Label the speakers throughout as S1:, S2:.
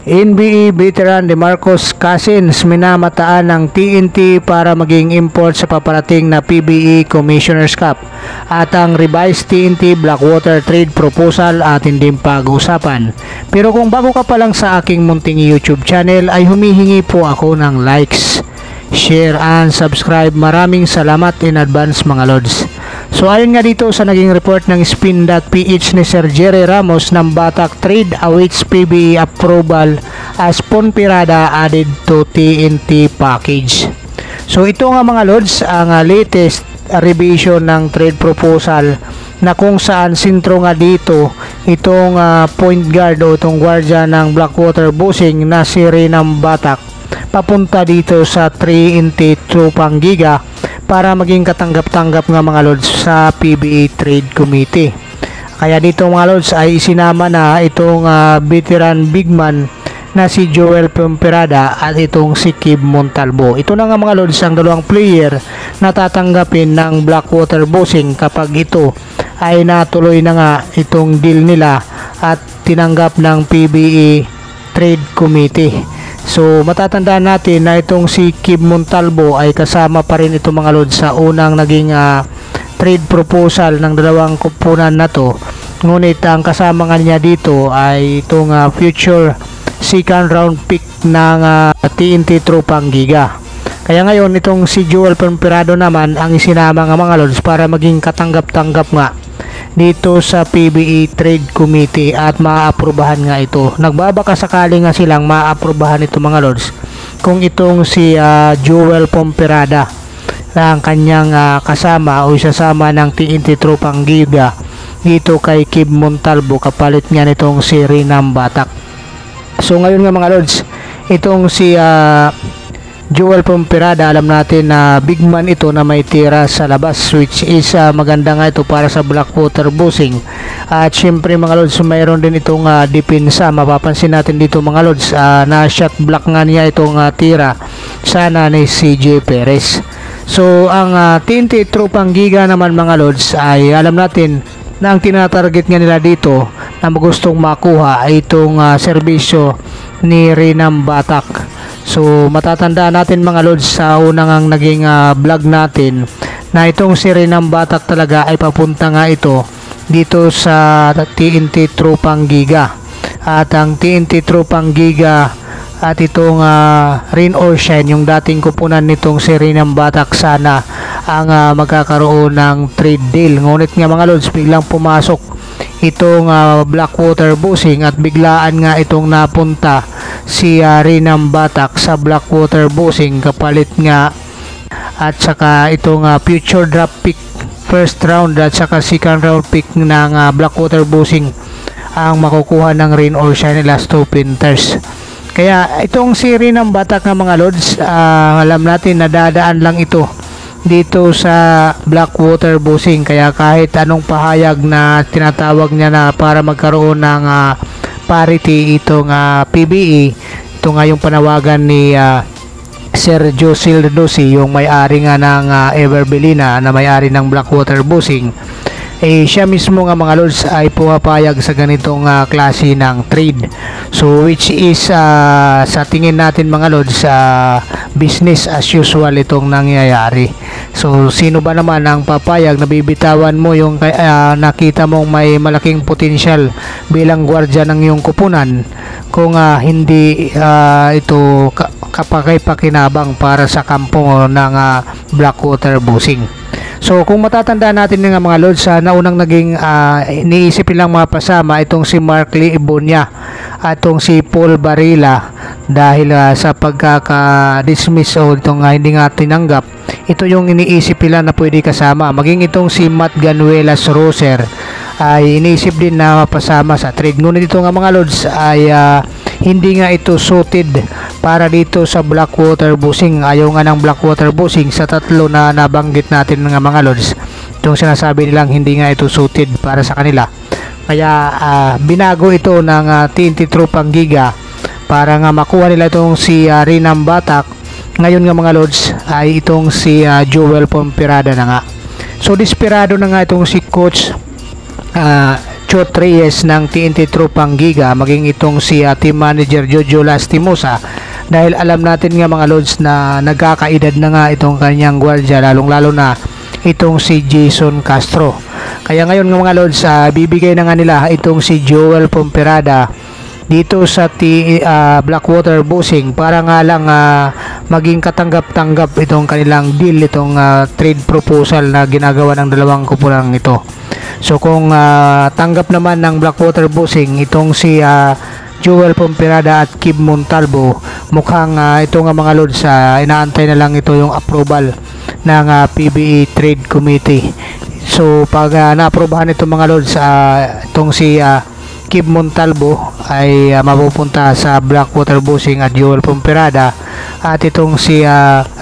S1: NBA veteran DeMarcus Cousins minamataan ng TNT para maging import sa paparating na PBA Commissioner's Cup at ang revised TNT Blackwater trade proposal atin din pag-usapan. Pero kung bago ka pa lang sa aking munting YouTube channel ay humihingi po ako ng likes, share and subscribe. Maraming salamat in advance mga lods. So ayon nga dito sa naging report ng Spin.ph ni Sir Jerry Ramos ng Batak trade awaits PBA approval as Ponferrada added to TNT package. So ito nga mga lods ang latest revision ng trade proposal na kung saan sintro nga dito itong point guard o itong guardia ng Blackwater Busing na si Renam Batak papunta dito sa 3NT Trupang Giga para maging katanggap-tanggap nga mga lods sa PBA Trade Committee. Kaya dito mga lods ay isinama na itong veteran bigman na si Joel Ponferrada at itong si Kib Montalvo. Ito na nga mga lods ang dalawang player na tatanggapin ng Blackwater Busing kapag ito ay natuloy na nga itong deal nila at tinanggap ng PBA Trade Committee. So matatandaan natin na itong si Kib Montalvo ay kasama pa rin itong mga lods sa unang naging trade proposal ng dalawang kupunan na to. Ngunit ang kasama nga niya dito ay itong future second round pick ng TNT Trupang Giga. Kaya ngayon itong si Joel Ponferrada naman ang isinama nga mga lods para maging katanggap-tanggap nga dito sa PBA Trade Committee at maaprubahan nga ito. Nagbabaka sakali nga silang maaprubahan ito mga lods kung itong si Joel Ponferrada na ang kanyang kasama o isasama ng TNT Trupang Giga dito kay Kib Montalvo kapalit nga nitong si Renam Batak. So ngayon nga mga lods itong si Joel Ponferrada, alam natin na big man ito na may tira sa labas, which is maganda nga ito para sa Blackwater Busing. At syempre mga lods, mayroon din itong depensa. Mapapansin natin dito mga lods na shot block nga niya itong tira sana ni CJ Perez. So ang TNT Trupang Giga naman mga lods ay alam natin na ang tinatarget nga nila dito na gustong makuha ay itong serbisyo ni Renam Batak. So matatandaan natin mga lods sa unang ang naging vlog natin na itong si Renam Batak talaga ay papunta nga ito dito sa TNT Trupang Giga. At ang TNT Trupang Giga at itong Rain or Shine, yung dating kupunan nitong si Renam Batak, sana ang magkakaroon ng trade deal. Ngunit nga mga lods, biglang pumasok itong Blackwater Busing at biglaan nga itong napunta si Renam Batak sa Blackwater Busing kapalit nga at saka itong future draft pick first round at saka second round pick ng Blackwater Busing ang makukuha ng Rain or Shine last two Panthers. Kaya itong si Renam Batak nga mga lods, alam natin na dadaan lang ito dito sa Blackwater Busing, kaya kahit anong pahayag na tinatawag niya na para magkaroon ng parity itong PBA, ito nga yung panawagan ni Sergio Sildosi, yung may-ari nga ng Everbelina na may-ari ng Blackwater Busing. Siya mismo nga mga lods ay pumapayag sa ganitong klase ng trade. So which is sa tingin natin mga lods business as usual itong nangyayari. So sino ba naman ang papayag na bibitawan mo yung nakita mong may malaking potensyal bilang gwardiya ng iyong kupunan kung hindi ito kapakay-pakinabang para sa kampo ng Blackwater Busing. So kung matatandaan natin nga mga lods, naunang naging iniisip nilang mga pasama itong si Mark Lee Ibonia at itong si Paul Barilla dahil sa pagkaka-dismiss o itong hindi nga tinanggap. Ito yung iniisip nila na pwede kasama. Maging itong si Matt Ganuelas Roser ay iniisip din na mapasama sa trade. Ngunit ito nga mga lods ay hindi nga ito suited para dito sa Blackwater Busing. Ayaw nga ng Blackwater Busing sa tatlo na nabanggit natin nga mga lods. Itong sinasabi nilang hindi nga ito suited para sa kanila. Kaya binago ito ng TNT Trupang Giga para nga makuha nila itong si Renam Batak. Ngayon nga mga lods ay itong si Joel Ponferrada na nga. So desperado na nga itong si Coach Chot Reyes ng TNT Tropang Giga, maging itong si team manager Jojo Lastimosa, dahil alam natin nga mga lods na nagkakaedad na nga itong kanyang gwardya, lalong lalo na itong si Jason Castro. Kaya ngayon nga mga lods, bibigay na nga nila itong si Joel Pomperada dito sa Blackwater Bossing para nga lang maging katanggap-tanggap itong kanilang deal, itong trade proposal na ginagawa ng dalawang kupulang ito. So kung tanggap naman ng Blackwater Bossing itong si Joel Pomperada at Kib Montalvo, mukhang ito nga mga lods, inaantay na lang ito yung approval ng PBE Trade Committee. So pag na-aprobahan itong mga lods, itong si Kib Montalvo ay mapupunta sa Blackwater Bossing at Joel Pomperada, at itong si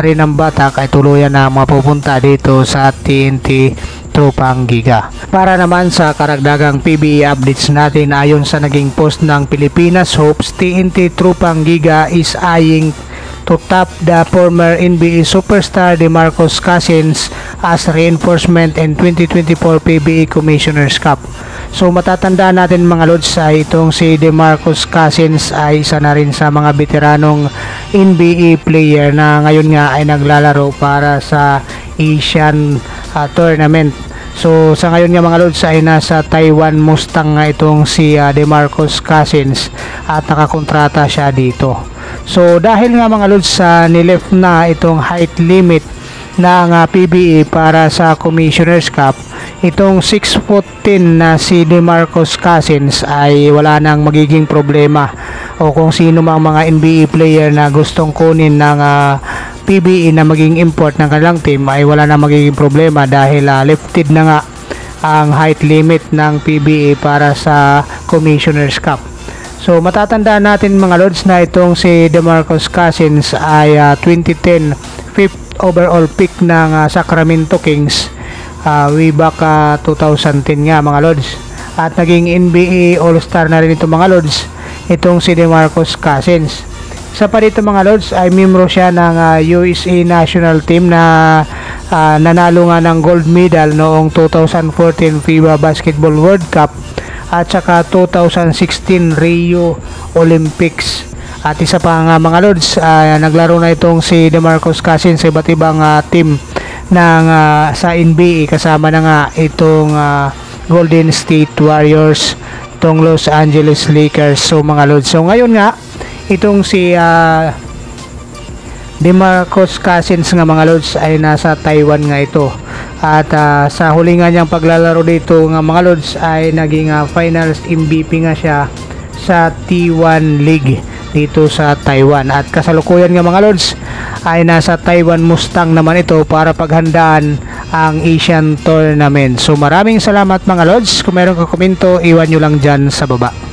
S1: Rinam Batak ay tuluyan na mapupunta dito sa TNT Tropang Giga. Para naman sa karagdagang PBE updates natin, ayon sa naging post ng Pilipinas Hopes, TNT Tropang Giga is eyeing to tap the former NBA superstar DeMarcus Cousins as reinforcement in 2024 PBE Commissioner's Cup. So matatandaan natin mga lods, itong si DeMarcus Cousins ay isa na rin sa mga veteranong NBA player na ngayon nga ay naglalaro para sa Asian tournament. So sa ngayon nga mga lods ay nasa Taiwan Mustang nga itong si DeMarcus Cousins at nakakontrata siya dito. So dahil nga mga lods nileft na itong height limit ng PBE para sa Commissioner's Cup, itong 6'10" na si DeMarcus Cousins ay wala nang magiging problema, o kung sino mang mga NBA player na gustong kunin ng PBE na maging import ng kanilang team ay wala nang magiging problema dahil lifted na nga ang height limit ng PBE para sa Commissioner's Cup. So matatandaan natin mga lods na itong si DeMarcus Cousins ay 2010 5th overall pick ng Sacramento Kings, way back 2010 nga mga lods, at naging NBA All-Star na rin ito mga lods, itong si DeMarcus Cousins. Sa pa dito mga lods ay miyembro siya ng USA national team na nanalo nga ng gold medal noong 2014 FIBA Basketball World Cup at saka 2016 Rio Olympics. At isa pa nga mga lods, naglaro na itong si DeMarcus Cousins sa iba't ibang team ng sa NBA, kasama na nga itong Golden State Warriors, itong Los Angeles Lakers. So mga lods, so ngayon nga itong si DeMarcus Cousins nga mga lods ay nasa Taiwan nga ito, at sa huli nga niyang paglalaro dito nga mga lods ay naging finals MVP nga siya sa T1 League dito sa Taiwan, at kasalukuyan nga mga lods ay nasa Taiwan Mustang naman ito para paghandaan ang Asian Tournament. So maraming salamat mga lods. Kung meron ka komento, iwan nyo lang dyan sa baba.